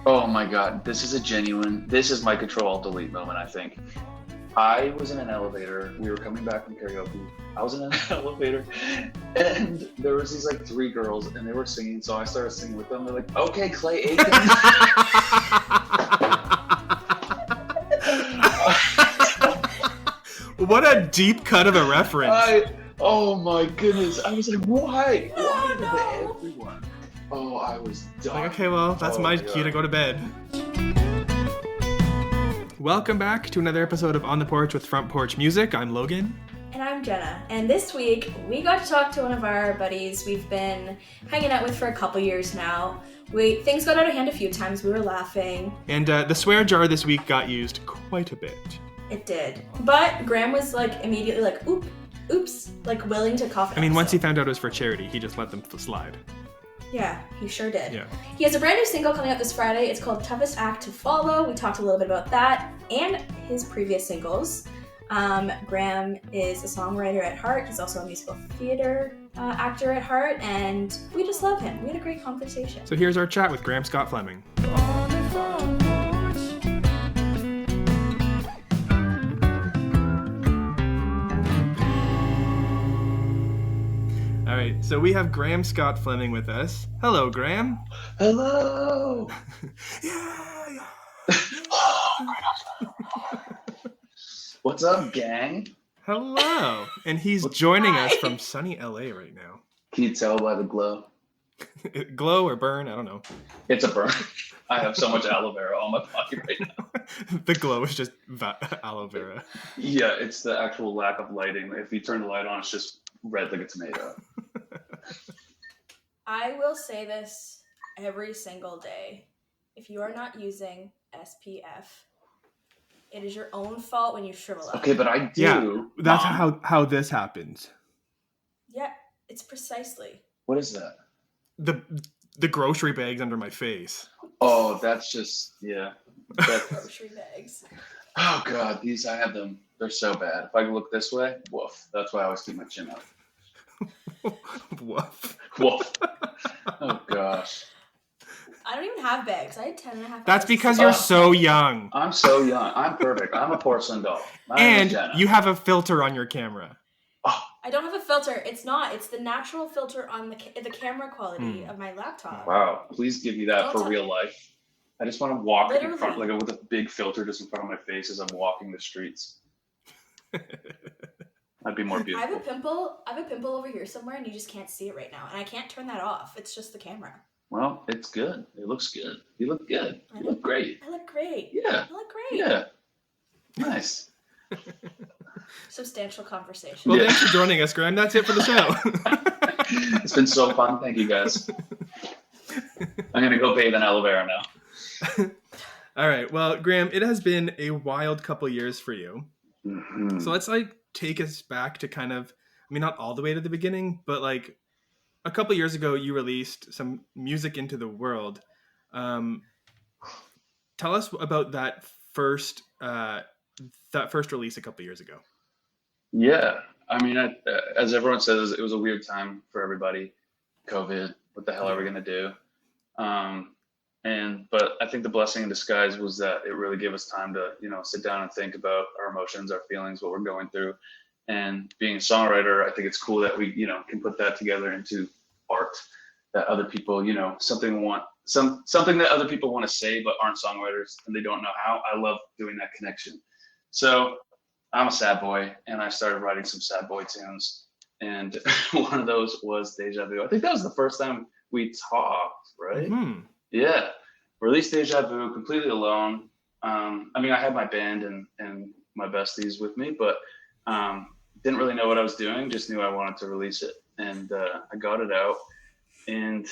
Oh my God, this is my Control-Alt-Delete moment, I think. I was in an elevator. We were coming back from karaoke. I was in an elevator, and there was these like three girls, and they were singing. So I started singing with them. They're like, "Okay, Clay Aiken." What a deep cut of a reference. Oh my goodness. I was like, why? Why did everyone? Oh, I was done. Like, okay, well, that's my cue to go to bed. Welcome back to another episode of On The Porch with Front Porch Music. I'm Logan. And I'm Jenna. And this week, we got to talk to one of our buddies we've been hanging out with for a couple years now. Things got out of hand a few times. We were laughing. And the swear jar this week got used quite a bit. It did. But Graham was like immediately like, oops, like willing to cough it I mean, up, once he found out it was for charity, he just let them slide. Yeah, he sure did. Yeah. He has a brand new single coming out this Friday. It's called Toughest Act to Follow. We talked a little bit about that and his previous singles. Graham is a songwriter at heart. He's also a musical theater actor at heart, and we just love him. We had a great conversation. So here's our chat with Graham Scott Fleming. All right, so we have Graham Scott Fleming with us. Hello, Graham. Hello. Yeah. What's up, gang? Hello. And he's joining us from sunny LA right now. Can you tell by the glow? Glow or burn? I don't know. It's a burn. I have so much aloe vera on my pocket right now. The glow is just aloe vera. Yeah, it's the actual lack of lighting. If you turn the light on, it's just red like a tomato. I will say this every single day. If you are not using SPF, it is your own fault when you shrivel up. Okay, but I do. Yeah, that's how this happens. Yeah, it's precisely. What is that? The grocery bags under my face. Oh, that's just, yeah. Grocery bags. Oh, God, I have them. They're so bad. If I look this way, woof. That's why I always keep my chin up. Woof. Woof. Oh, gosh. I don't even have bags. I had 10 and a half That's bags. because you're so young. I'm so young. I'm perfect. I'm a porcelain doll. And you have a filter on your camera. Oh. I don't have a filter. It's not. It's the natural filter on the camera quality of my laptop. Wow. Please give me that for real life. I just want to walk in front, like with a big filter just in front of my face as I'm walking the streets. That'd be more beautiful. I have a pimple over here somewhere, and you just can't see it right now. And I can't turn that off. It's just the camera. Well, it's good. It looks good. You look good. You look great. I look great. Yeah. I look great. Yeah. Nice. Substantial conversation. Well, thanks for joining us, Graham. That's it for the show. It's been so fun. Thank you, guys. I'm going to go bathe in aloe vera now. All right. Well, Graham, it has been a wild couple years for you. Mm-hmm. So let's take us back to kind of, I mean, not all the way to the beginning, but like a couple years ago, you released some music into the world. Tell us about that first release a couple years ago. Yeah. I mean, as everyone says, it was a weird time for everybody. COVID, what the hell are we going to do? But I think the blessing in disguise was that it really gave us time to, sit down and think about our emotions, our feelings, what we're going through. And being a songwriter, I think it's cool that we, can put that together into art that other people, something that other people want to say but aren't songwriters and they don't know how. I love doing that connection. So I'm a sad boy, and I started writing some sad boy tunes. And one of those was Deja Vu. I think that was the first time we talked, right? Mm-hmm. Yeah. Released Deja Vu completely alone. I had my band and my besties with me, but didn't really know what I was doing. Just knew I wanted to release it. And I got it out. And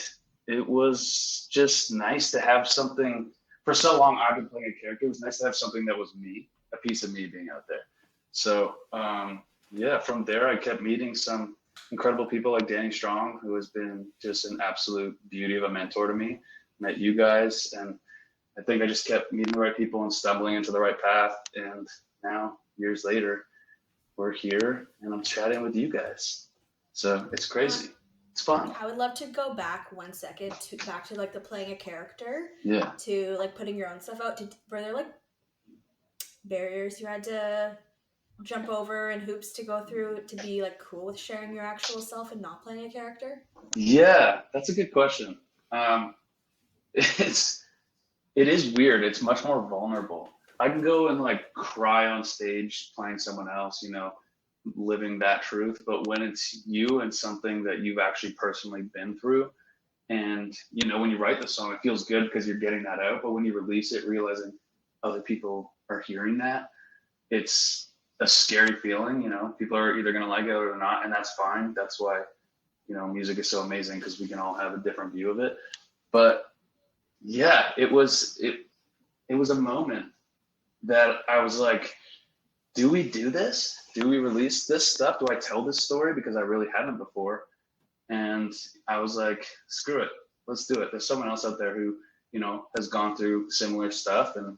it was just nice to have something. For so long, I've been playing a character. It was nice to have something that was me, a piece of me being out there. So, from there, I kept meeting some incredible people like Danny Strong, who has been just an absolute beauty of a mentor to me. Met you guys, and I think I just kept meeting the right people and stumbling into the right path. And now, years later, we're here, and I'm chatting with you guys. So it's crazy. It's fun. I would love to go back 1 second back to like the playing a character. Yeah. To like putting your own stuff out. Were there like barriers you had to jump over and hoops to go through to be like cool with sharing your actual self and not playing a character? Yeah, that's a good question. It is weird. It's much more vulnerable. I can go and like cry on stage playing someone else, you know, living that truth. But when it's you and something that you've actually personally been through, and you know, when you write the song, it feels good because you're getting that out. But when you release it, realizing other people are hearing that, it's a scary feeling. You know, people are either going to like it or not, and that's fine. That's why, you know, music is so amazing because we can all have a different view of it. But yeah, it was a moment that I was like, do we do this? Do we release this stuff? Do I tell this story? Because I really haven't before. And I was like, screw it. Let's do it. There's someone else out there who, you know, has gone through similar stuff. And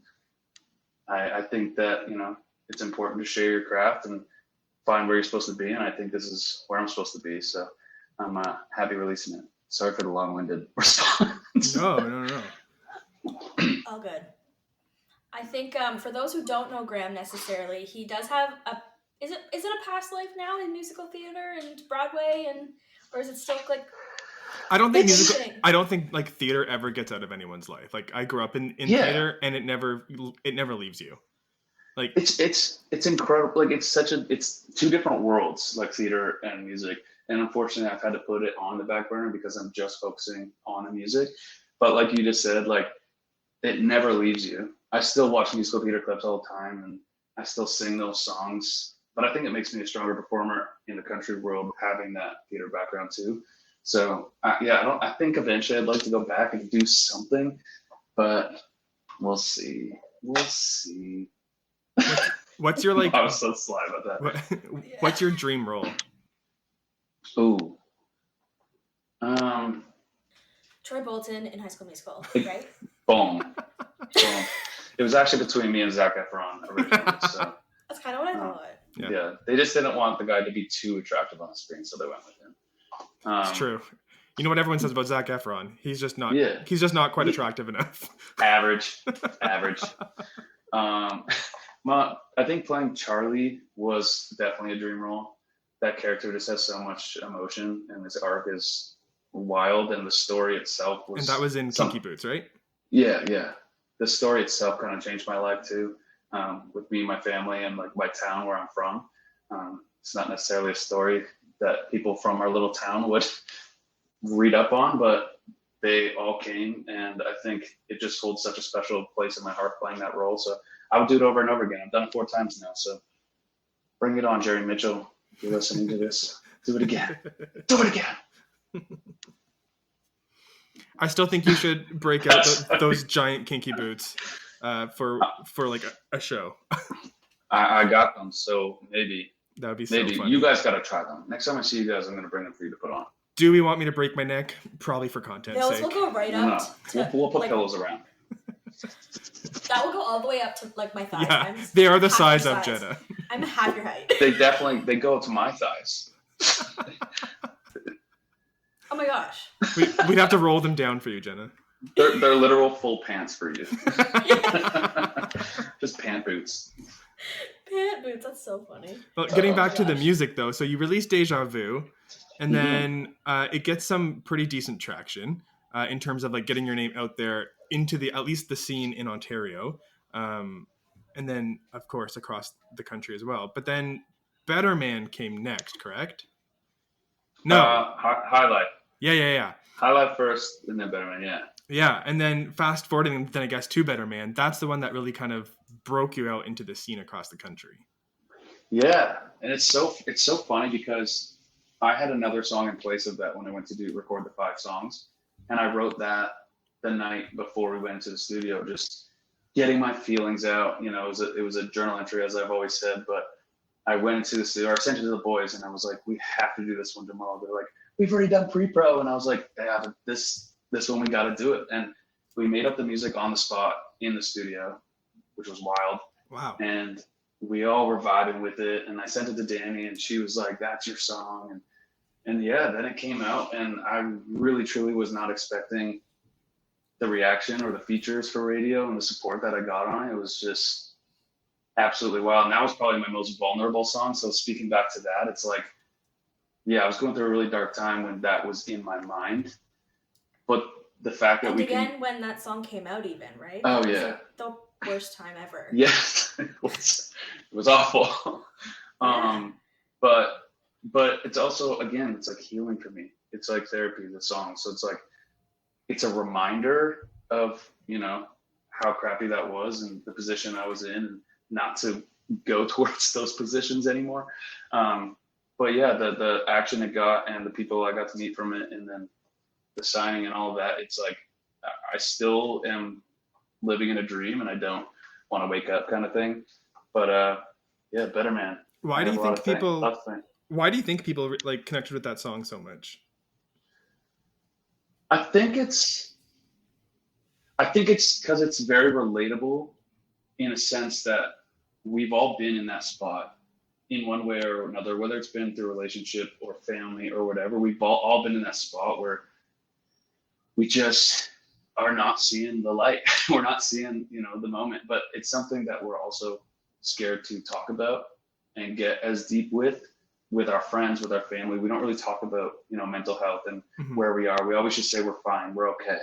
I think that, you know, it's important to share your craft and find where you're supposed to be. And I think this is where I'm supposed to be. So I'm happy releasing it. Sorry for the long-winded response. No. All good. I think for those who don't know Graham necessarily, he does have is it a past life now in musical theater and Broadway, or is it still like? I don't think like theater ever gets out of anyone's life. Like I grew up in theater, and it never leaves you. Like it's incredible. Like it's two different worlds, like theater and music. And unfortunately, I've had to put it on the back burner because I'm just focusing on the music. But like you just said, like it never leaves you. I still watch musical theater clips all the time, and I still sing those songs. But I think it makes me a stronger performer in the country world having that theater background too. So I think eventually I'd like to go back and do something, but we'll see. What's your like? I was so sly about that. What's your dream role? Ooh. Troy Bolton in High School Musical, right? Boom. It was actually between me and Zac Efron originally. So that's kind of what I thought. Yeah, they just didn't want the guy to be too attractive on the screen, so they went with him. It's true. You know what everyone says about Zac Efron? He's just not. Yeah. He's just not quite attractive enough. Average. I think playing Charlie was definitely a dream role. That character just has so much emotion, and his arc is wild, and the story itself was. And that was in Kinky Boots, right? Yeah. The story itself kind of changed my life too, with me and my family and like my town where I'm from. It's not necessarily a story that people from our little town would read up on, but they all came, and I think it just holds such a special place in my heart playing that role. So I would do it over and over again. I've done it 4 times now, so bring it on, Jerry Mitchell. If you're listening to this, do it again. Do it again. I still think you should break out those giant kinky boots for like a show. I got them, so maybe that would be so funny. You guys got to try them. Next time I see you guys, I'm going to bring them for you to put on. Do we want me to break my neck? Probably for content's sake. We'll go right up. We'll put pillows around. That will go all the way up to like my thighs. Yeah, they are the size of Jenna. I'm half your height. They go to my thighs. Oh my gosh. We'd have to roll them down for you, Jenna. They're literal full pants for you. Just pant boots. Pant boots, that's so funny. Well, getting back to the music though, so you released Deja Vu, and then it gets some pretty decent traction in terms of like getting your name out there into at least the scene in Ontario, and then of course across the country as well. But then Better Man came next, correct? No, High Life. Yeah. High Life first, and then Better Man. Yeah. Yeah, and then fast forwarding, then I guess to Better Man. That's the one that really kind of broke you out into the scene across the country. Yeah, and it's so funny because I had another song in place of that when I went to record the 5 songs, and I wrote that the night before we went into the studio, just getting my feelings out. You know, it was a journal entry, as I've always said, but I went into the studio, I sent it to the boys, and I was like, we have to do this one tomorrow. They're like, we've already done pre-pro, and I was like, yeah, this one we got to do it. And we made up the music on the spot in the studio, which was wild. Wow. And we all were vibing with it, and I sent it to Danny, and she was like, that's your song. And yeah, then it came out, and I really truly was not expecting the reaction or the features for radio and the support that I got on it. It was just absolutely wild. And that was probably my most vulnerable song. So speaking back to that, it's like, yeah, I was going through a really dark time when that was in my mind. But the fact that and we again, when that song came out, even, right? Oh, that was yeah. like the worst time ever. Yes, it was awful. But it's also, again, it's like healing for me. It's like therapy, the song. So it's like, it's a reminder of, you know, how crappy that was and the position I was in, and not to go towards those positions anymore. But yeah, the action it got and the people I got to meet from it, and then the signing and all of that, it's like, I still am living in a dream and I don't want to wake up kind of thing. But yeah, Better Man. Why do you think people like connected with that song so much? I think it's because it's very relatable, in a sense that we've all been in that spot in one way or another, whether it's been through relationship or family or whatever. We've all been in that spot where we just are not seeing the light. We're not seeing, you know, the moment, but it's something that we're also scared to talk about and get as deep with our friends, with our family. We don't really talk about, you know, mental health and where we are. We always just say we're fine, we're okay.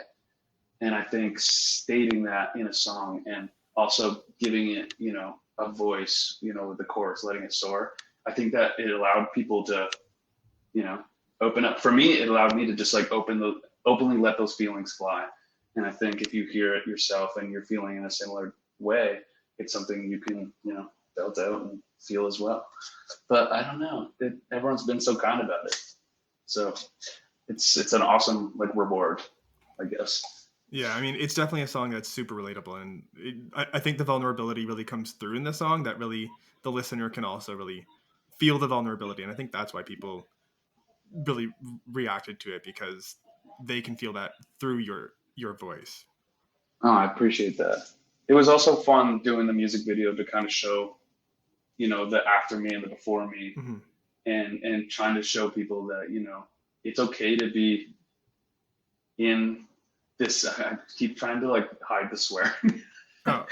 And I think stating that in a song and also giving it, you know, a voice, you know, with the chorus, letting it soar, I think that it allowed people to, you know, open up. For me, it allowed me to just like openly let those feelings fly. And I think if you hear it yourself and you're feeling in a similar way, it's something you can, you know, belt out and feel as well. But I don't know, everyone's been so kind about it. So it's an awesome like reward, I guess. Yeah, I mean, it's definitely a song that's super relatable, and I think the vulnerability really comes through in the song, that really the listener can also really feel the vulnerability. And I think that's why people really reacted to it, because they can feel that through your voice. Oh, I appreciate that. It was also fun doing the music video to kind of show, you know, the after me and the before me, and trying to show people that, you know, it's okay to be in this. I keep trying to like hide the swearing. Oh,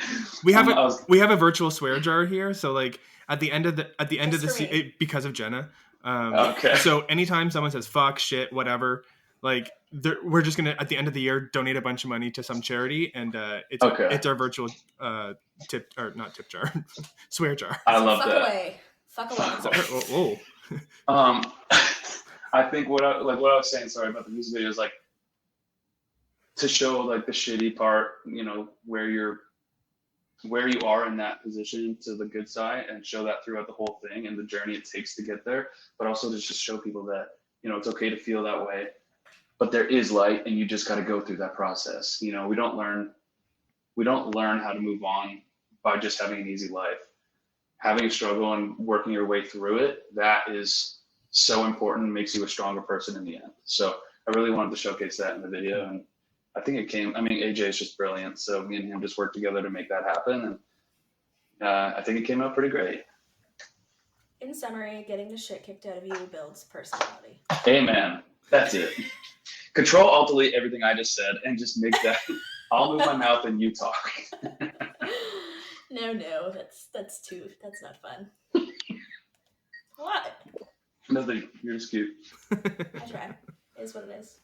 we have a virtual swear jar here. So like at the end of the because of Jenna. Okay. So anytime someone says fuck, shit, whatever, like we're just gonna at the end of the year donate a bunch of money to some charity, and it's our virtual tip, or not tip jar, swear jar. I love fuck that. Away. Fuck away. Whoa. I think what I was saying, sorry, about the music video, is like to show like the shitty part, you know, where you are in that position, to the good side, and show that throughout the whole thing and the journey it takes to get there. But also to just show people that, you know, it's okay to feel that way, but there is light, and you just got to go through that process. You know, we don't learn how to move on by just having an easy life. Having a struggle and working your way through it, that is so important, makes you a stronger person in the end. So I really wanted to showcase that in the video, and I think AJ is just brilliant. So me and him just worked together to make that happen. And I think it came out pretty great. In summary, getting the shit kicked out of you builds personality. Amen. That's it. Control, Alt, Delete everything I just said and just make that. I'll move my mouth and you talk. No, that's not fun. What? Nothing. You're just cute. I try. It is what it is.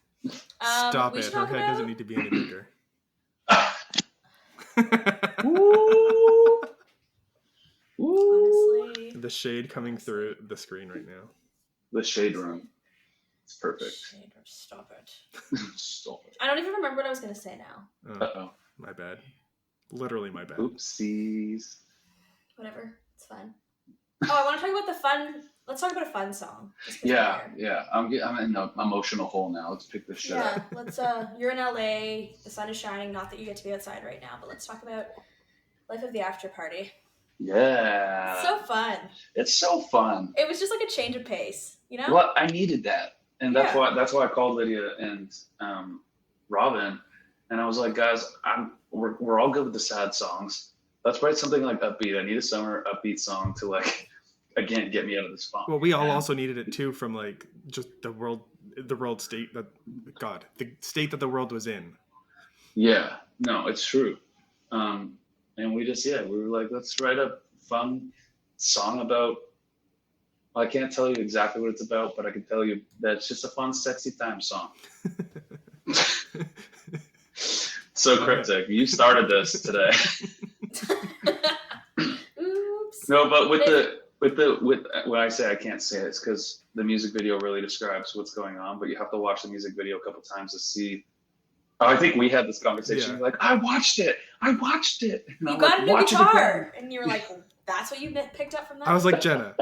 Stop it. Her head doesn't need to be any bigger. Honestly. The shade coming through the screen right now. The shade room. It's perfect. Stop it. Stop it. I don't even remember what I was going to say now. Uh-oh. My bad. Literally my bad. Oopsies. Whatever. It's fine. Oh, I want to talk about the fun. Let's talk about a fun song. Yeah. I'm in an emotional hole now. Let's pick this shit up. Yeah, let's, you're in LA. The sun is shining. Not that you get to be outside right now, but let's talk about Life of the After Party. Yeah. So fun. It's so fun. It was just like a change of pace, you know? Well, I needed that. And that's why I called Lydia and Robin. And I was like, guys, we're all good with the sad songs. Let's write something like upbeat. I need a summer upbeat song to like again, get me out of this funk. Well, we all also needed it too from like just the state that the state that the world was in. Yeah, no, it's true. And we were like, let's write a fun song about, I can't tell you exactly what it's about, but I can tell you that it's just a fun, sexy time song. So cryptic. You started this today. Oops. No, but with when I say I can't say it, it's because the music video really describes what's going on, but you have to watch the music video a couple times to see. Oh, I think we had this conversation. Yeah. You're like, I watched it. And You I'm got like, a new "Watch it guitar, and you were like, "That's what you picked up from that." I was like, Jenna.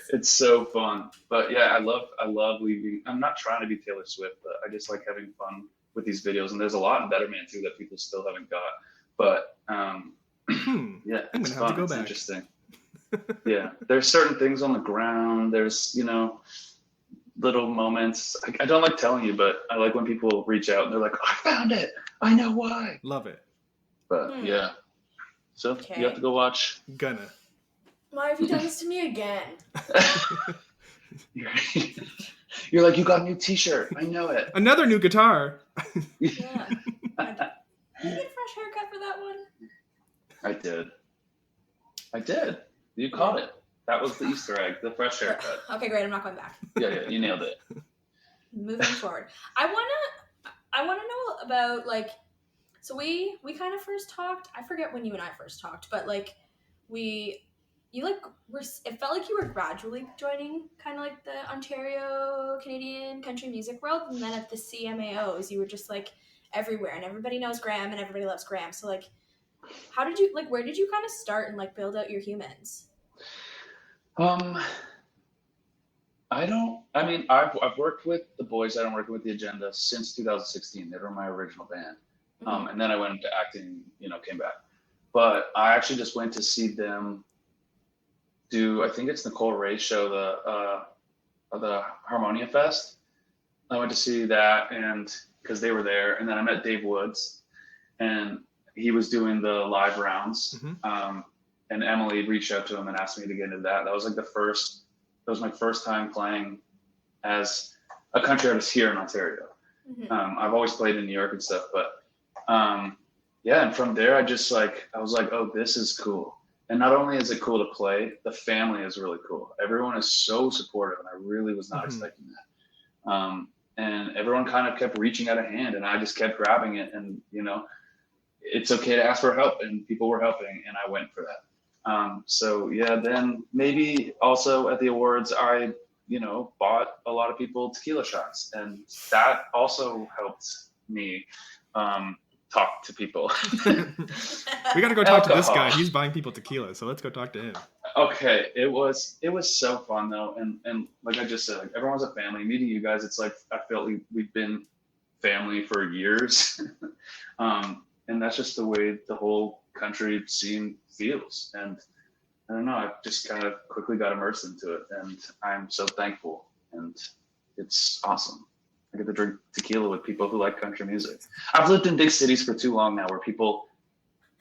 It's so fun. But yeah, I love leaving. I'm not trying to be Taylor Swift, but I just like having fun with these videos. And there's a lot in Better Man too that people still haven't got. But yeah, I'm it's gonna have to fun. go It's back. interesting. Yeah, there's certain things on the ground. There's little moments. I don't like telling you, but I like when people reach out and they're like, I found it. I know why. Love it. But yeah. So Okay. you have to go watch. Gonna. Why have you done this to me again? You're like, you got a new t-shirt. I know it. Another new guitar. Yeah. Did you get a fresh haircut for that one? I did. You caught it. That was the Easter egg, the fresh haircut. Okay, great. I'm not going back. Yeah, you nailed it. Moving forward, I wanna know about like, so we kind of first talked. I forget when you and I first talked, but like it felt like you were gradually joining kind of like the Ontario Canadian country music world, and then at the CMAOs you were just like everywhere, and everybody knows Graham and everybody loves Graham. So like, where did you kind of start and like build out your humans? I've worked with the boys that I'm working with the Agenda since 2016. They were my original band. And then I went into acting, came back. But I actually just went to see them do, I think it's Nicole Ray's show, the Harmonia Fest. I went to see that, and because they were there, and then I met Dave Woods, and he was doing the live rounds. And Emily reached out to him and asked me to get into that. That was my first time playing as a country artist here in Ontario. I've always played in New York and stuff, but and from there I was like, oh, this is cool. And not only is it cool to play, the family is really cool. Everyone is so supportive, and I really was not expecting that. And everyone kind of kept reaching out a hand, and I just kept grabbing it. And it's okay to ask for help, and people were helping, and I went for that. Then maybe also at the awards, I, bought a lot of people tequila shots, and that also helped me talk to people. We got to go talk to this guy. He's buying people tequila, so let's go talk to him. Okay, it was so fun though, and like I just said, like everyone's a family. Meeting you guys, it's like I felt like we've been family for years, and that's just the way the whole country scene feels. And I don't know, I just kind of quickly got immersed into it, and I'm so thankful, and it's awesome. I get to drink tequila with people who like country music. I've lived in big cities for too long now where people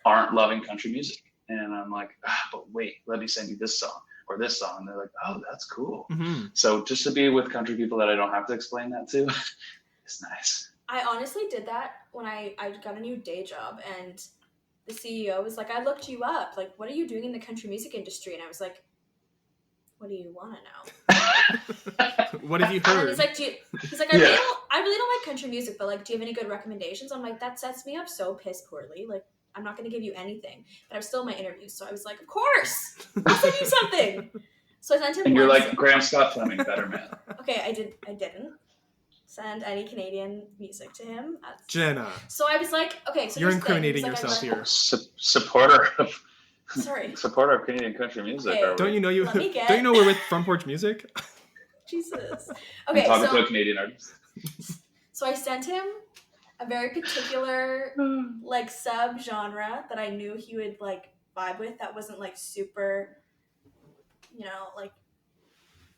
aren't loving country music, and I'm like, but wait, let me send you this song or this song, and they're like, oh, that's cool. So just to be with country people that I don't have to explain that to, it's nice. I honestly did that when I got a new day job, and the CEO was like, I looked you up. Like, what are you doing in the country music industry? And I was like, what do you want to know? What have you heard? And he's like, I really don't like country music, but like, do you have any good recommendations? I'm like, that sets me up so piss poorly. Like, I'm not going to give you anything. But I was still in my interview, so I was like, of course, I'll send you something. So I sent him. And you're like, Graham Scott Fleming, better man. Okay, I didn't send any Canadian music to him. Jenna. So I was like, okay, so you're incriminating yourself here. Supporter of Canadian country music. Okay. Don't you know we're with Front Porch Music? Jesus. Okay, I'm talking to a Canadian artist. So I sent him a very particular like sub genre that I knew he would like vibe with. That wasn't like super, like.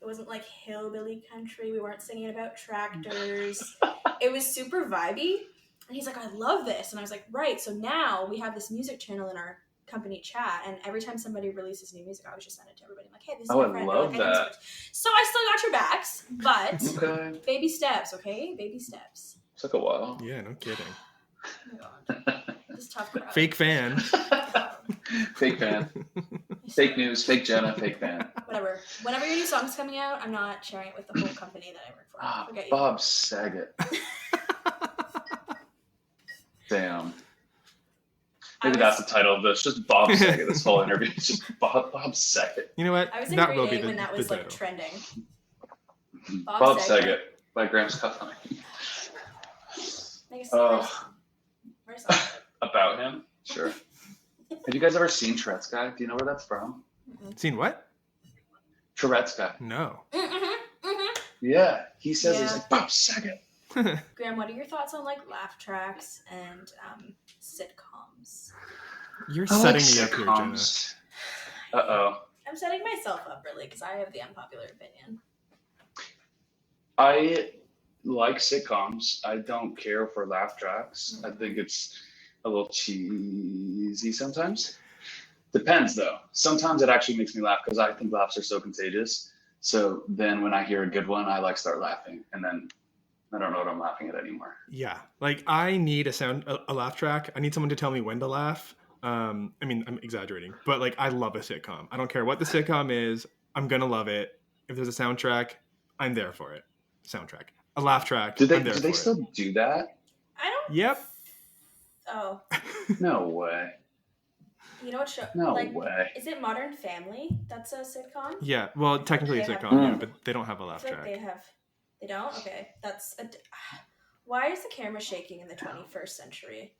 It wasn't like hillbilly country. We weren't singing about tractors. It was super vibey. And he's like, I love this. And I was like, right. So now we have this music channel in our company chat, and every time somebody releases new music, I always just send it to everybody. I'm like, hey, this is Oh, my I friend. love They're like, I think that. so I still got your backs, but Okay. baby steps, okay? Baby steps. Took a while. Yeah, no kidding. Oh my god. This tough crowd. Fake fan. Fake fan. Fake news. Fake Jenna. Fake fan. Whatever. Whenever your new song's coming out, I'm not sharing it with the whole company that I work for. Ah, Forget you. Bob Saget. Damn. Maybe that's the title of this. Just Bob Saget. This whole interview is just Bob Saget. You know what? I was in that grade will be 8 when that was the like title. trending. Bob Saget by Graham's Company. Make a song. Where's that? About him? Sure. Have you guys ever seen Tourette's Guy? Do you know where that's from? Seen what? Tourette's Guy. No. Yeah. He says he's Yeah. like, Bob Saget. Graham, what are your thoughts on like laugh tracks and sitcoms? You're I setting like me up here, Jenna. sitcoms. Uh-oh. I'm setting myself up really because I have the unpopular opinion. I like sitcoms. I don't care for laugh tracks. I think it's a little cheesy sometimes. Depends though. Sometimes it actually makes me laugh because I think laughs are so contagious. So then when I hear a good one, I like start laughing, and then I don't know what I'm laughing at anymore. Yeah, like I need a laugh track. I need someone to tell me when to laugh. I mean, I'm exaggerating, but like I love a sitcom. I don't care what the sitcom is. I'm gonna love it. If there's a soundtrack, I'm there for it. Soundtrack, a laugh track. Do they I'm there for still it. do that? I don't. Yep. Oh, No way. you know what show? No like, way. Is it Modern Family? That's a sitcom. Yeah. Well, technically a They have- sitcom, yeah, but they don't have a I laugh feel like track. they have. They don't. Okay, that's. Why is the camera shaking in the 21st century?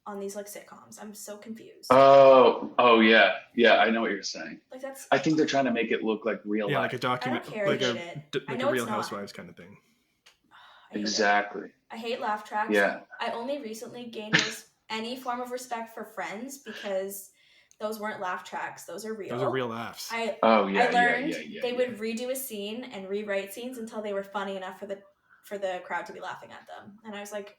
On these like sitcoms, I'm so confused. Oh yeah. Yeah, I know what you're saying. Like that's. I think they're trying to make it look like real Yeah, life. like a document, I don't care, like I a hate it. I like know a it's Real not. Housewives kind of thing. I hate it. Exactly. I hate laugh tracks. Yeah. I only recently gained any form of respect for Friends because those weren't laugh tracks. Those are real. Those are real laughs. I Yeah. learned yeah. they would redo a scene and rewrite scenes until they were funny enough for the crowd to be laughing at them. And I was like,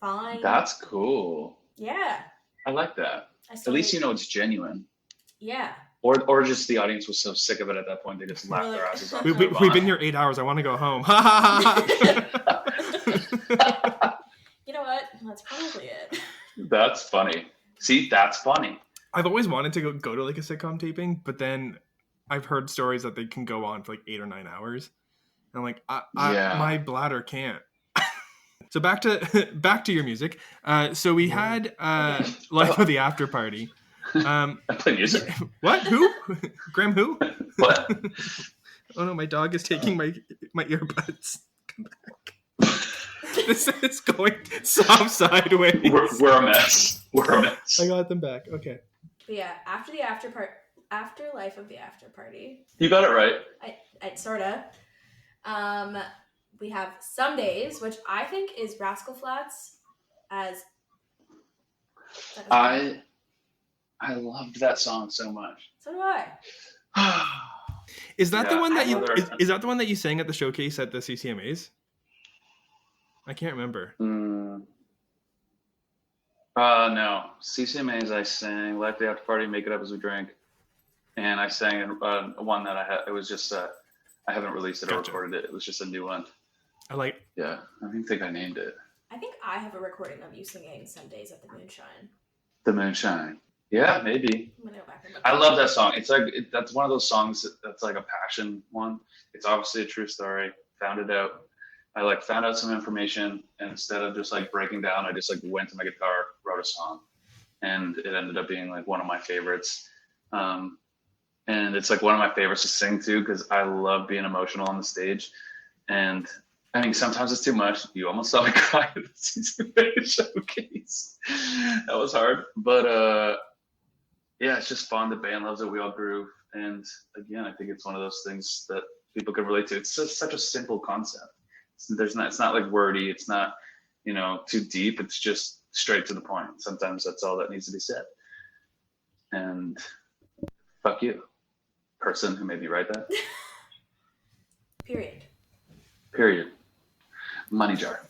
fine. That's cool. Yeah. I like that. I At still least hate- you know it's genuine. Yeah. Or just the audience was so sick of it at that point they just laughed their asses off. We've been here 8 hours. I want to go home. Ha ha ha. You know what? That's probably it. That's funny. See, that's funny. I've always wanted to go to like a sitcom taping, but then I've heard stories that they can go on for like 8 or 9 hours. And I'm like, Yeah. my bladder can't. So back to your music. So we had Life of the After Party. I play music. What? Who? Graham who? What? Oh no, my dog is taking my earbuds. Come back. This is going soft sideways. We're a mess. We're a mess. I got them back. Okay. But yeah, after Life of the After Party, You got it right. I sorta. We have Some Days, which I think is Rascal Flatts as. I loved that song so much. So do I. Is that the Yeah, one that you another- is that the one that you sang at the showcase at the CCMAs? I can't remember. No. CCMAs I sang Life the After Party, Make It Up As We Drink. And I sang one that I had. It was just I haven't released it or Gotcha. recorded it. It was just a new one. I like Yeah. I don't think I named it. I think I have a recording of you singing Some Days at the Moonshine. The Moonshine. Yeah, maybe. I'm gonna go back and look. I love that song. It's like that's one of those songs that's like a passion one. It's obviously a true story. Found it out. I found out some information, and instead of just like breaking down, I just went to my guitar, wrote a song, and it ended up being one of my favorites. And it's one of my favorites to sing too because I love being emotional on the stage. And I mean, sometimes it's too much. You almost saw me cry at the CCMA showcase. That was hard, but yeah, it's just fun. The band loves it. We all groove. And again, I think it's one of those things that people can relate to. It's just such a simple concept. It's not wordy. It's not, too deep. It's just straight to the point. Sometimes that's all that needs to be said. And fuck you, person who made me write that. Period. Money jar.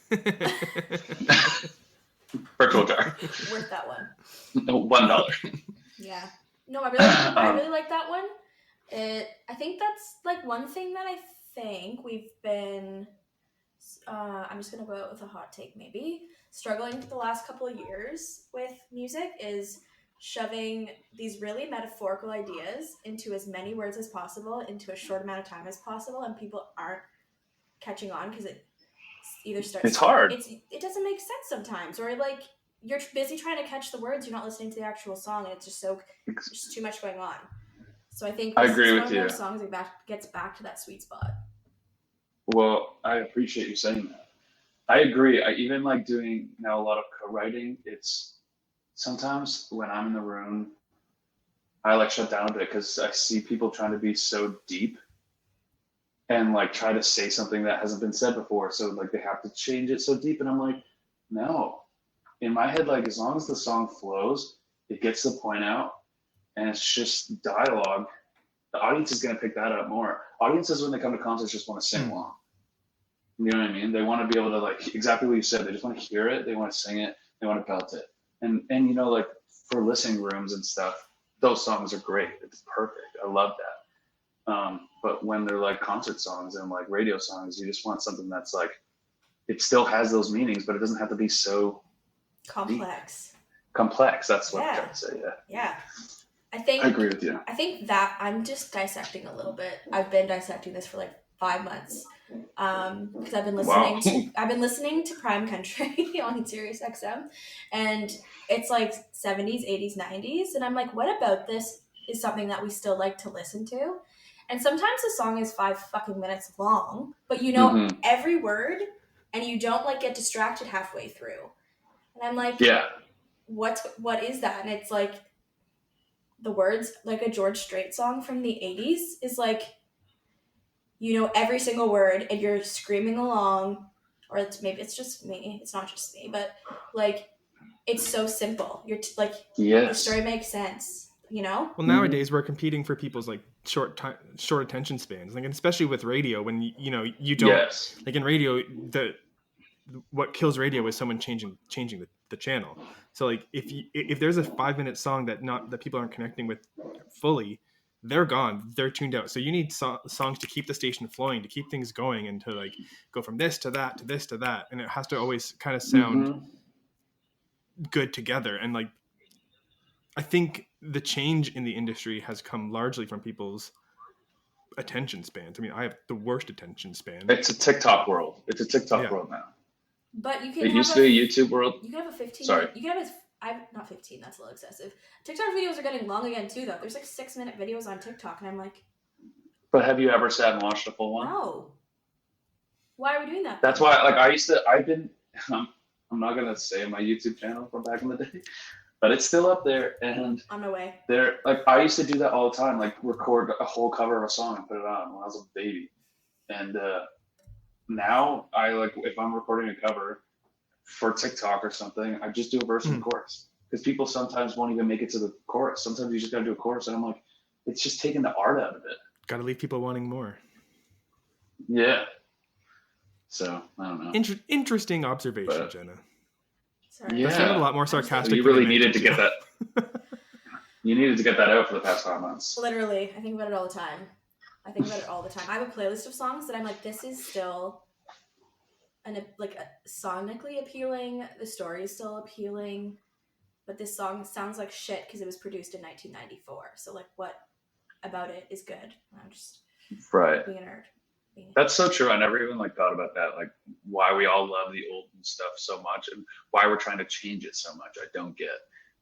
Virtual jar. Worth that one. $1. Yeah. No, I really like that one. I think that's like one thing that I think we've been. I'm just gonna go out with a hot take, maybe struggling the last couple of years with music is shoving these really metaphorical ideas into as many words as possible into a short amount of time as possible, and people aren't catching on because it either starts. It's hard. It doesn't make sense sometimes, or like you're busy trying to catch the words, you're not listening to the actual song, and it's just there's too much going on. So I think I agree with you. Songs gets back to that sweet spot. Well, I appreciate you saying that. I agree. I even like doing now a lot of co-writing. It's sometimes when I'm in the room, I like shut down a bit because I see people trying to be so deep and like try to say something that hasn't been said before. So like they have to change it so deep. And I'm like, no. In my head, like as long as the song flows, it gets the point out and it's just dialogue. The audience is going to pick that up more. Audiences, when they come to concerts, just want to sing along. You know what I mean? They want to be able to, like, exactly what you said. They just want to hear it. They want to sing it. They want to belt it. And you know, like, for listening rooms and stuff, those songs are great. It's perfect. I love that. But when they're, like, concert songs and, like, radio songs, you just want something that's, like, it still has those meanings, but it doesn't have to be so complex. Deep. Complex. That's what I'm trying to say, Yeah. I agree with you. I think that I'm just dissecting a little bit. I've been dissecting this for like 5 months because I've been listening to Prime Country on Sirius XM, and it's like 70s, 80s, 90s, and I'm like, what about this is something that we still like to listen to? And sometimes the song is 5 fucking minutes long, but you know every word, and you don't like get distracted halfway through. And I'm like, what is that? And it's like, the words, like a George Strait song from the 80s, is like, you know, every single word and you're screaming along, or it's just me. It's not just me, but like, it's so simple. You're the story makes sense, you know? Well, nowadays we're competing for people's like short attention spans. Like, especially with radio, when you don't, like in radio, what kills radio is someone changing the channel. So like if there's a 5-minute song that people aren't connecting with fully, they're gone, they're tuned out. So you need songs to keep the station flowing, to keep things going, and to like go from this to that to this to that, and it has to always kind of sound good together. And like, I think the change in the industry has come largely from people's attention spans. I mean, I have the worst attention span. It's a TikTok world. It's a TikTok world now. But you can. It used to be a YouTube world. You can have a 15. Sorry. You can have not 15. That's a little excessive. TikTok videos are getting long again too, though. There's like 6-minute videos on TikTok, and I'm like. But have you ever sat and watched a full one? No. Why are we doing that? That's why, like, I'm not gonna say my YouTube channel from back in the day, but it's still up there, and on my way. There, like, I used to do that all the time, like record a whole cover of a song and put it on when I was a baby, and. Now I like, if I'm recording a cover for TikTok or something, I just do a verse and chorus, because people sometimes won't even make it to the chorus. Sometimes you just got to do a chorus, and I'm like, it's just taking the art out of it. Got to leave people wanting more. Yeah. So I don't know. Interesting observation, Jenna. Sorry. Yeah. That sounded a lot more sarcastic. So you really needed to get that. You needed to get that out for the past 5 months. Literally, I think about it all the time. I have a playlist of songs that I'm like, this is still sonically appealing. The story is still appealing, but this song sounds like shit because it was produced in 1994. So like, what about it is good? I'm just being a nerd. That's so true. I never even like thought about that, like why we all love the old stuff so much and why we're trying to change it so much. I don't get.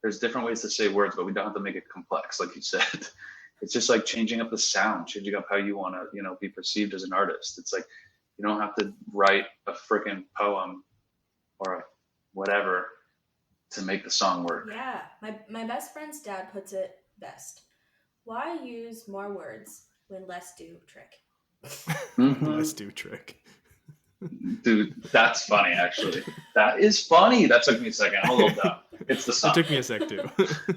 There's different ways to say words, but we don't have to make it complex, like you said. It's just like changing up the sound, changing up how you want to, be perceived as an artist. It's like, you don't have to write a freaking poem or whatever to make the song work. Yeah. My best friend's dad puts it best. Why use more words when less do trick? Less do trick. Dude, that's funny, actually. That is funny. That took me a second. I'm a little dumb. It's the song. It took me a sec, too.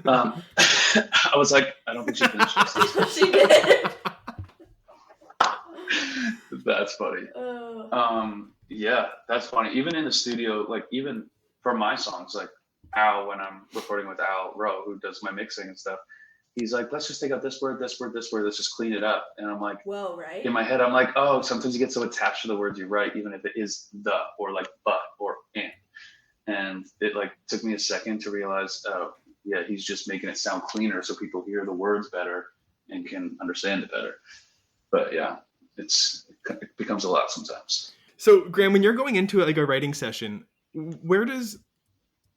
I was like, I don't think she finished this. She did. That's funny. Yeah, that's funny. Even in the studio, like even for my songs, like Al, when I'm recording with Al Rowe, who does my mixing and stuff, he's like, let's just take out this word, this word, this word. Let's just clean it up. And I'm like, Whoa, right? in my head, I'm like, oh, sometimes you get so attached to the words you write, even if it is the or like but or and it like took me a second to realize, oh yeah, he's just making it sound cleaner so people hear the words better and can understand it better. But yeah, it becomes a lot sometimes. So Graham, when you're going into like a writing session, where's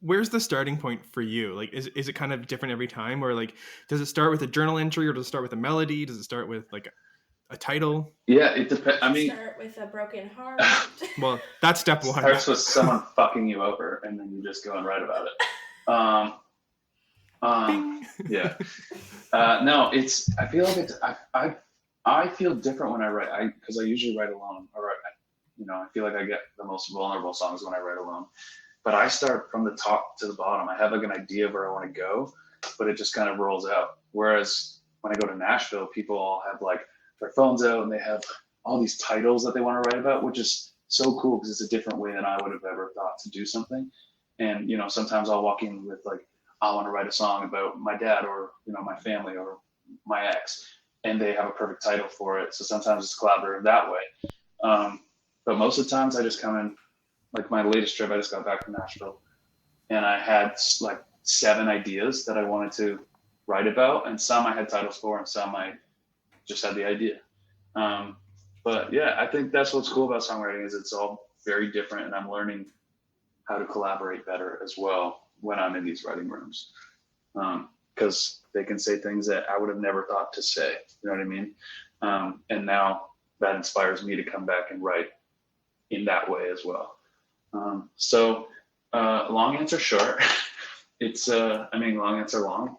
the starting point for you? Like, is it kind of different every time, or like, does it start with a journal entry, or does it start with a melody? Does it start with like a title? Yeah, it depends. I mean, start with a broken heart. Well, that's step one. Starts with someone fucking you over, and then you just go and write about it. Yeah. No, it's. I feel like it's. I feel different when I write. Because I usually write alone. Or I feel like I get the most vulnerable songs when I write alone. But I start from the top to the bottom. I have like an idea of where I want to go, but it just kind of rolls out. Whereas when I go to Nashville, people all have like their phones out and they have all these titles that they want to write about, which is so cool because it's a different way than I would have ever thought to do something. And, sometimes I'll walk in with like, I want to write a song about my dad or, my family or my ex, and they have a perfect title for it. So sometimes it's collaborative that way. But most of the times I just come in, like my latest trip, I just got back from Nashville and I had like 7 ideas that I wanted to write about, and some I had titles for and some I just had the idea. But yeah, I think that's what's cool about songwriting is it's all very different, and I'm learning how to collaborate better as well when I'm in these writing rooms. Because they can say things that I would have never thought to say, you know what I mean? And now that inspires me to come back and write in that way as well. So long answer short, it's, long answer long.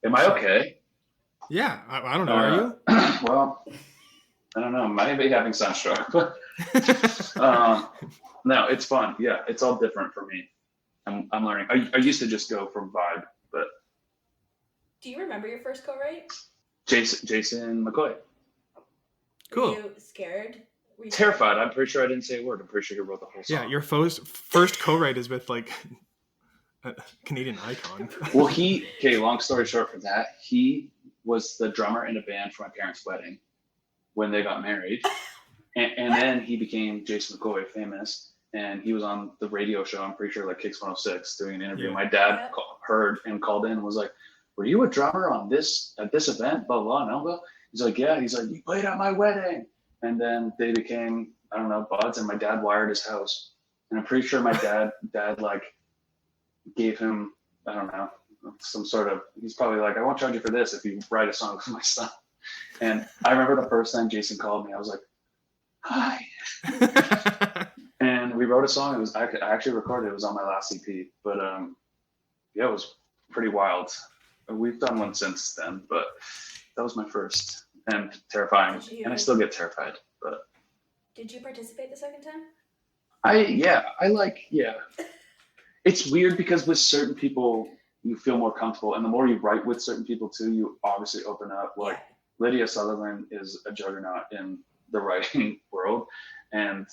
Am I okay? Yeah, I don't know. Are you? Well, I don't know. I might be having sunstroke, but no, it's fun. Yeah, it's all different for me. I'm learning. I used to just go from vibe, but. Do you remember your first co-write? Jason McCoy. Cool. Were you scared? Terrified. I'm pretty sure I didn't say a word. I'm pretty sure he wrote the whole song. Yeah, your first co-write is with like a Canadian icon. Well, long story short for that, he was the drummer in a band for my parents' wedding when they got married. And then he became Jason McCoy, famous. And he was on the radio show, I'm pretty sure, like Kicks 106, doing an interview. Yeah. My dad heard and called in and was like, were you a drummer at this event, blah, blah, blah, blah? He's like, yeah. He's like, you played at my wedding. And then they became, I don't know, buds, and my dad wired his house. And I'm pretty sure my dad like gave him, I don't know, some sort of, he's probably like, I won't charge you for this if you write a song for my son. And I remember the first time Jason called me, I was like, hi. And we wrote a song. I actually recorded it. It was on my last EP. But yeah, it was pretty wild. We've done one since then, but that was my first, and terrifying. And I still get terrified. But did you participate the second time? Yeah. It's weird because with certain people you feel more comfortable, and the more you write with certain people too, you obviously open up. Like Lydia Sutherland is a juggernaut in the writing world, and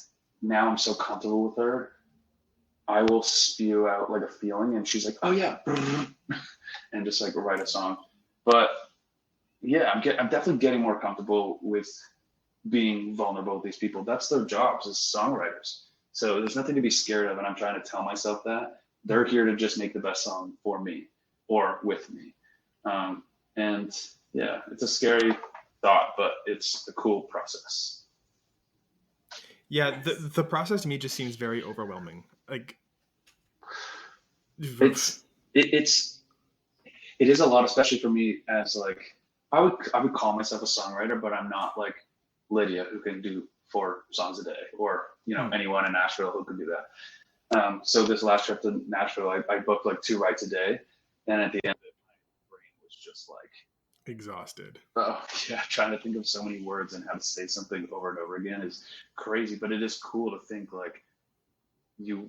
now I'm so comfortable with her, I will spew out like a feeling, and she's like, oh yeah, and just like write a song. But yeah, I'm definitely getting more comfortable with being vulnerable with these people. That's their jobs as songwriters. So there's nothing to be scared of, and I'm trying to tell myself that they're here to just make the best song for me or with me. And yeah, it's a scary thought, but it's a cool process. Yeah, the process to me just seems very overwhelming. Like it is a lot, especially for me as like I would call myself a songwriter, but I'm not like Lydia who can do 4 songs a day, or anyone in Nashville who could do that. So this last trip to Nashville, I booked like 2 writes a day, and at the end of it, my brain was just like exhausted. Oh yeah, trying to think of so many words and how to say something over and over again is crazy. But it is cool to think like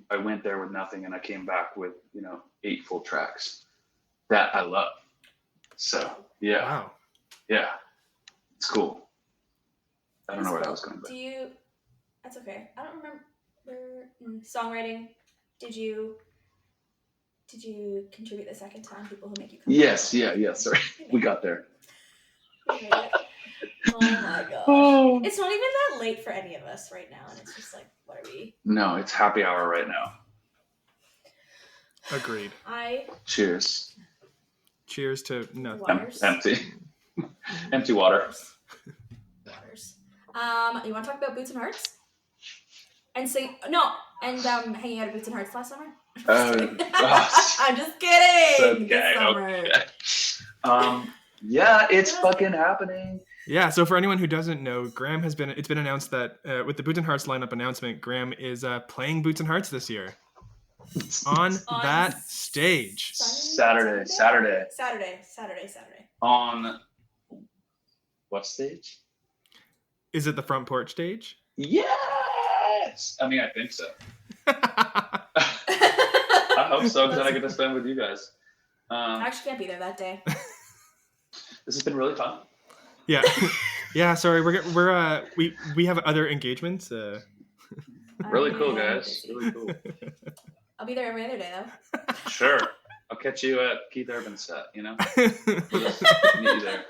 I went there with nothing and I came back with 8 full tracks that I love. So yeah, wow, yeah, it's cool. I don't know where I was going. But that's okay. I don't remember songwriting. Did you Did you contribute the second time? People who make you come. Yes. Yeah. Sorry, we got there. We made it. Oh my gosh. It's not even that late for any of us right now, and it's just like, what are we? No, it's happy hour right now. Agreed. Cheers. Cheers to nothing. Waters. Empty. Empty water. Waters. You want to talk about Boots and Hearts? And hanging out at Boots and Hearts last summer? I'm just kidding. This summer. Okay. Yeah, it's fucking happening. Yeah, so for anyone who doesn't know, it's been announced that with the Boots and Hearts lineup announcement, Graham is playing Boots and Hearts this year. On that stage. Saturday. On what stage? Is it the Front Porch stage? Yes! I mean, I think so. I hope so, because then I get to spend with you guys. I actually can't be there that day. This has been really fun. Yeah. Yeah, sorry, we have other engagements. Really cool, guys. Really cool. I'll be there every other day, though. Sure. I'll catch you at Keith Urban's set, you know? We'll just meet you there.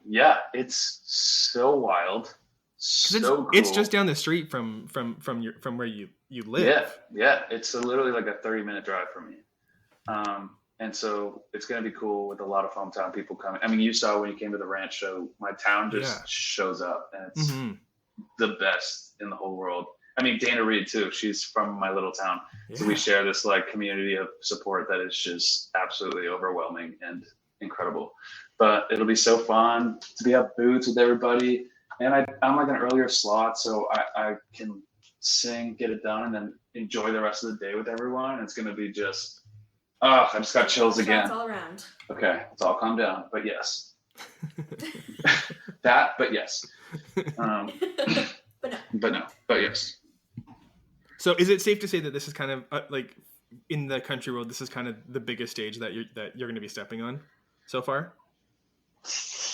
Yeah, it's so wild. So cool. It's just down the street from where you live. Yeah. It's literally like a 30-minute drive from me. And so it's going to be cool with a lot of hometown people coming. I mean, you saw when you came to the ranch show, my town just shows up, and it's the best in the whole world. I mean, Dana Reed too. She's from my little town. Yeah. So we share this like community of support that is just absolutely overwhelming and incredible. But it'll be so fun to be at Boots with everybody. And I'm like an earlier slot, so I can sing, get it done, and then enjoy the rest of the day with everyone. And it's going to be just, I just got chills again. It's all around. Okay, let's all calm down. But yes. But yes. But yes. So is it safe to say that this is kind of like in the country world, this is kind of the biggest stage that you're going to be stepping on so far?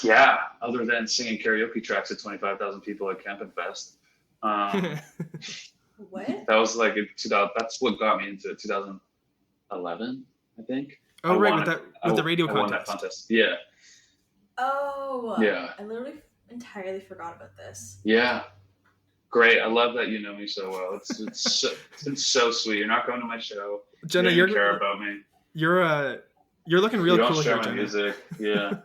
Yeah, other than singing karaoke tracks at 25,000 people at Camping Fest. What? That was like in 2000. That's what got me into 2011, I think. Oh, right, with the radio contest. I won that contest. Yeah. Oh. Yeah. I literally entirely forgot about this. Yeah. Great. I love that you know me so well. It's been so sweet. You're not going to my show. Jenna, you don't care about me. You're looking real cool here, Jenna. Music. Yeah.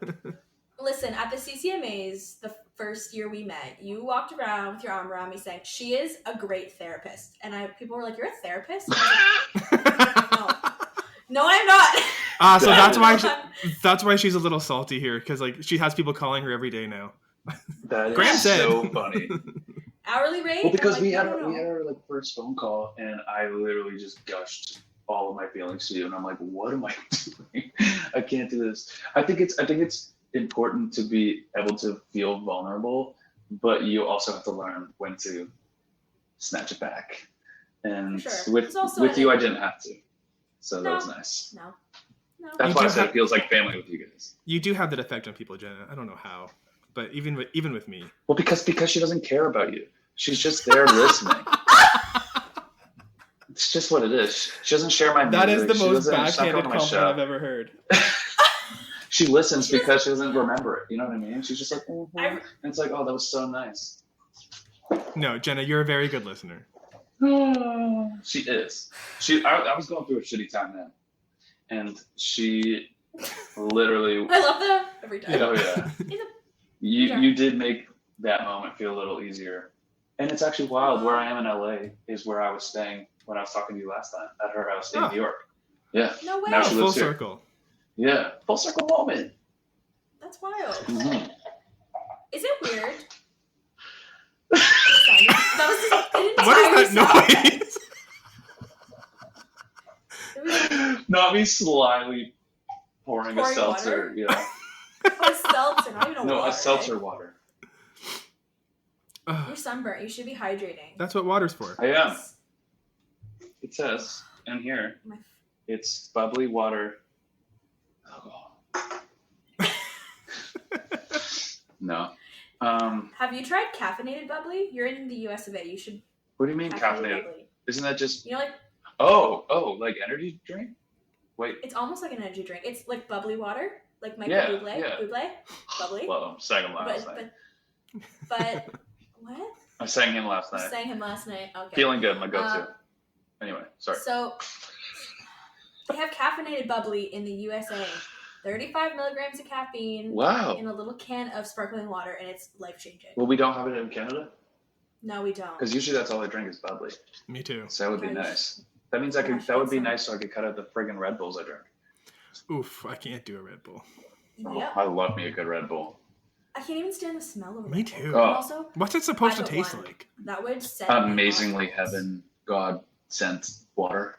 Listen, at the CCMAs, the first year we met, you walked around with your arm around me saying, "She is a great therapist." And people were like, "You're a therapist?" And I was like, No, I'm not. So that's why she's a little salty here, because like she has people calling her every day now. That is Graham said. So funny. Hourly rate? Well, because we had our like first phone call, and I literally just gushed all of my feelings to you, and I'm like, "What am I doing? I can't do this." I think it's important to be able to feel vulnerable, but you also have to learn when to snatch it back. And with you, I didn't have to, so that was nice. No. That's why I said it feels like family with you guys. You do have that effect on people, Jenna. I don't know how, but even with me. Well, because she doesn't care about you. She's just there listening. It's just what it is. She doesn't share my music. That is the most backhanded compliment I've ever heard. She listens because she doesn't remember it. You know what I mean? She's just like, and it's like, oh, that was so nice. No, Jenna, you're a very good listener. She is. I was going through a shitty time then, and she literally. I love that every time. Oh yeah. You did make that moment feel a little easier, and it's actually wild. Where I am in LA is where I was staying when I was talking to you last time at her house in New York. Yeah. No way. Now she lives full here. Circle. Yeah, full circle moment. That's wild. Mm-hmm. Is it weird? That was what is that noise? Not me slyly pouring a seltzer. Water? Yeah. A seltzer, not even a water. A seltzer water. You're sunburnt. You should be hydrating. That's what water's for. I am. It says in here, it's bubbly water. No. Have you tried caffeinated bubbly? You're in the US of A. You should. What do you mean caffeinated? Isn't that just? You know, like. Oh, like energy drink? Wait. It's almost like an energy drink. It's like bubbly water, like Michael Yeah, Bublé. yeah. Bublé, bubbly. Well, I sang him last night. But what? I sang him last You night. sang him last night. Okay. Feeling good, my go-to. Anyway, sorry. So they have caffeinated bubbly in the USA. 35 milligrams of caffeine Wow. in a little can of sparkling water, and it's life-changing. Well, we don't have it in Canada? No, we don't. Because usually that's all I drink is bubbly. Me too. So that would be Gosh. nice. That means I could. Gosh, That would be that's nice, so I could cut out the friggin' Red Bulls I drink. Oof, I can't do a Red Bull. Oh, Yep. I love me a good Red Bull. I can't even stand the smell of it. Me too. And Oh. also, What's it supposed to 5'1". taste like? that would set me off. Amazingly heaven, God sent water.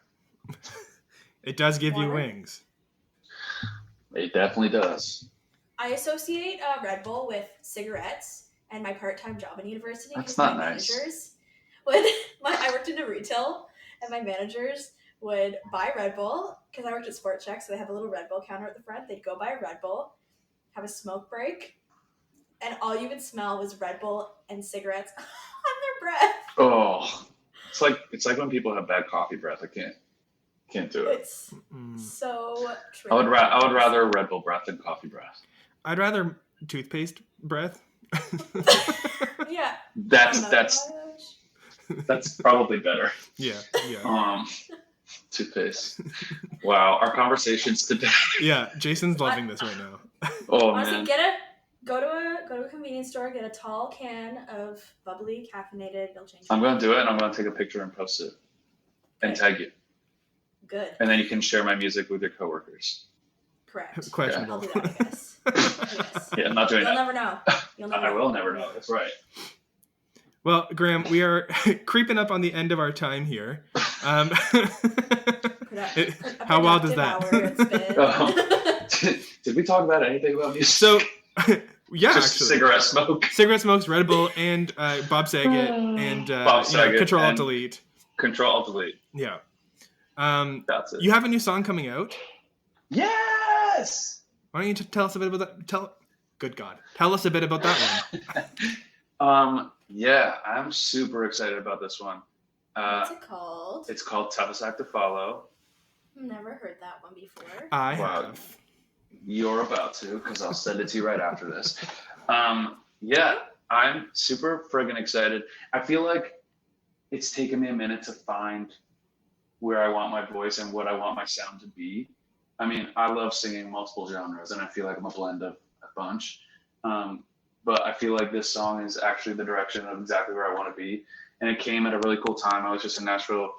It does give you Water? wings. It definitely does. I associate Red Bull with cigarettes and my part-time job in university. That's because not my nice. Managers I worked in a retail, and my managers would buy Red Bull because I worked at Sport Check, so they have a little Red Bull counter at the front. They'd go buy a Red Bull, have a smoke break, and all you would smell was Red Bull and cigarettes on their breath. Oh, it's like when people have bad coffee breath. I can't do it. It's Mm. so true. I would rather Red Bull breath than coffee breath. I'd rather toothpaste breath. Yeah. That's probably better. Yeah. Toothpaste. Wow, our conversations today. Yeah, Jason's loving this right now. Oh Honestly, man. go to a convenience store, get a tall can of bubbly caffeinated milk change. I'm gonna do it, and I'm gonna take a picture and post it, and tag you, Good. and then you can share my music with your coworkers. Correct. I'll Questionable. do that, I guess. Yes. Yeah, I'm not doing You'll that. never know. You'll never I know. will never know. That's right. Well, Graham, we are creeping up on the end of our time here. How wild is that? Did we talk about anything about music? So, yeah, Just actually. cigarette smoke. Cigarette Smokes, Red Bull, and Bob Saget, and Bob Saget Control Alt and- Delete. Control Alt Delete. Yeah. That's it. You have a new song coming out. Yes. Why don't you tell us a bit about that? Good God. Tell us a bit about that one. Yeah, I'm super excited about this one. What's it called? It's called Toughest Act to Follow. Never heard that one before. I Wow. have. You're about to, because I'll send it to you right after this. Yeah, I'm super friggin' excited. I feel like it's taken me a minute to find where I want my voice and what I want my sound to be. I mean, I love singing multiple genres, and I feel like I'm a blend of a bunch. But I feel like this song is actually the direction of exactly where I want to be. And it came at a really cool time. I was just in Nashville.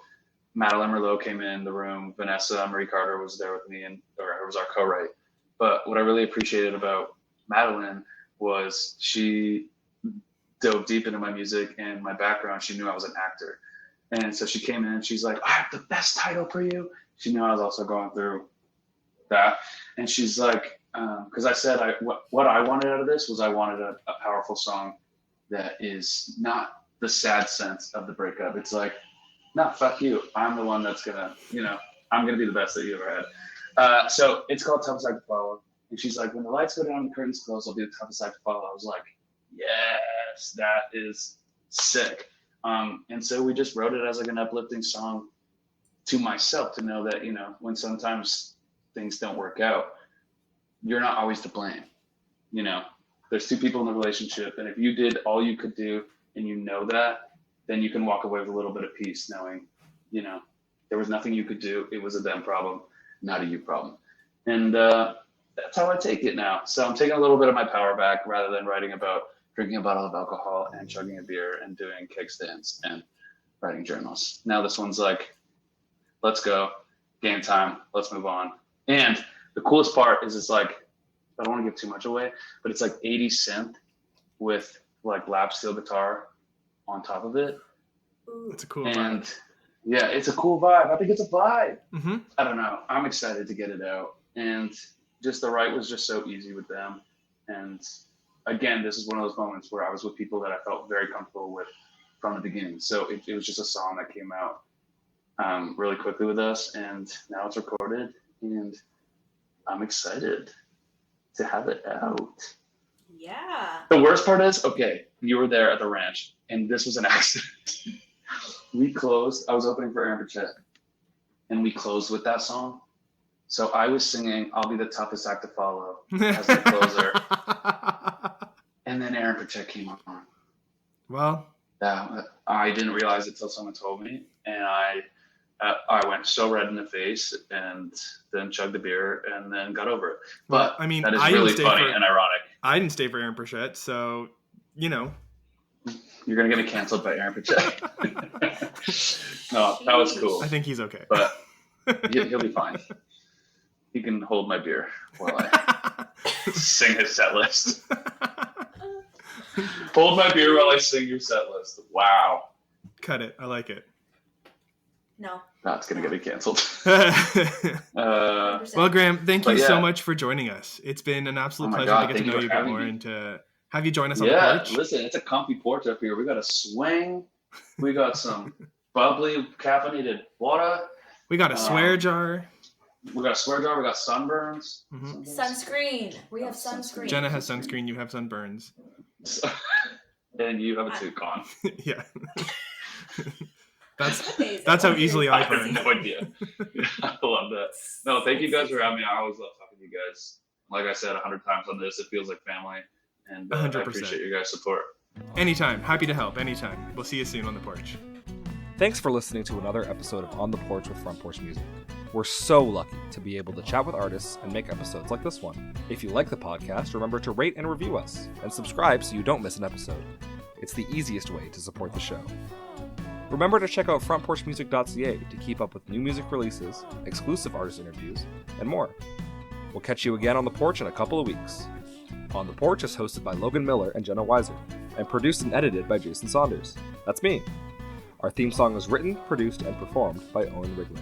Madeline Merlot came in the room. Vanessa Marie Carter was there with me, or it was our co-write. But what I really appreciated about Madeline was she dove deep into my music and my background. She knew I was an actor. And so she came in and she's like, I have the best title for you. She knew I was also going through that. And she's like, because I said what I wanted out of this was I wanted a powerful song that is not the sad sense of the breakup. It's like, no, fuck you. I'm the one that's gonna, I'm gonna be the best that you ever had. So it's called Toughest Act to Follow. And she's like, when the lights go down and the curtains close, I'll be the toughest act to follow. I was like, yes, that is sick. And so we just wrote it as like an uplifting song to myself to know that, when sometimes things don't work out, you're not always to blame. There's two people in the relationship, and if you did all you could do and you know that, then you can walk away with a little bit of peace knowing, there was nothing you could do. It was a them problem, not a you problem. And that's how I take it now. So I'm taking a little bit of my power back rather than writing about drinking a bottle of alcohol and chugging a beer and doing keg stands and writing journals. Now this one's like, let's go, game time, let's move on. And the coolest part is it's like, I don't want to give too much away, but it's like 80s synth with like lap steel guitar on top of it. It's a cool And vibe. yeah, it's a cool vibe. I think it's a vibe. Mm-hmm. I don't know. I'm excited to get it out. And just the write was just so easy with them. And again, this is one of those moments where I was with people that I felt very comfortable with from the beginning. So it was just a song that came out really quickly with us. And now it's recorded. And I'm excited to have it out. Yeah. The worst part is, okay, you were there at the ranch, and this was an accident. We closed. I was opening for Aaron Burchett, and we closed with that song. So I was singing "I'll Be the Toughest Act to Follow" as the closer, and then Aaron Pacheck came on. Well, I didn't realize it till someone told me, and I went so red in the face, and then chugged a beer, and then got over it. But I mean, that is I really didn't stay funny for- and ironic. I didn't stay for Aaron Pritchett, so you know. You're gonna get me canceled by Aaron Pacheck. No, that was cool. I think he's okay. But he'll be fine. He can hold my beer while I sing his set list. Hold my beer while I sing your set list. Wow. Cut it. I like it. No. That's going to get me canceled. 100%. Well, Graham, thank you so yeah. much for joining us. It's been an absolute pleasure God, to get to thank you know for you a bit having more me. and to have you join us on the Yeah, porch. listen, it's a comfy porch up here. We got a swing. We got some bubbly caffeinated water. We got a swear jar. We got a swear jar. We got sunburns. Mhm. Sunscreen. We have sunscreen. Jenna has sunscreen. You have sunburns. And you have a toucan. Yeah. That's Amazing. how easily I I have burn. no idea. I love that. No, thank you guys for having me. I always love talking to you guys. Like I said 100 times on this, it feels like family. And I 100%. appreciate your guys' support. Anytime. Happy to help. Anytime. We'll see you soon on the porch. Thanks for listening to another episode of On the Porch with Front Porch Music. We're so lucky to be able to chat with artists and make episodes like this one. If you like the podcast, remember to rate and review us, and subscribe so you don't miss an episode. It's the easiest way to support the show. Remember to check out frontporchmusic.ca to keep up with new music releases, exclusive artist interviews, and more. We'll catch you again on the porch in a couple of weeks. On the Porch is hosted by Logan Miller and Jenna Weiser, and produced and edited by Jason Saunders. That's me. Our theme song is written, produced, and performed by Owen Wrigley.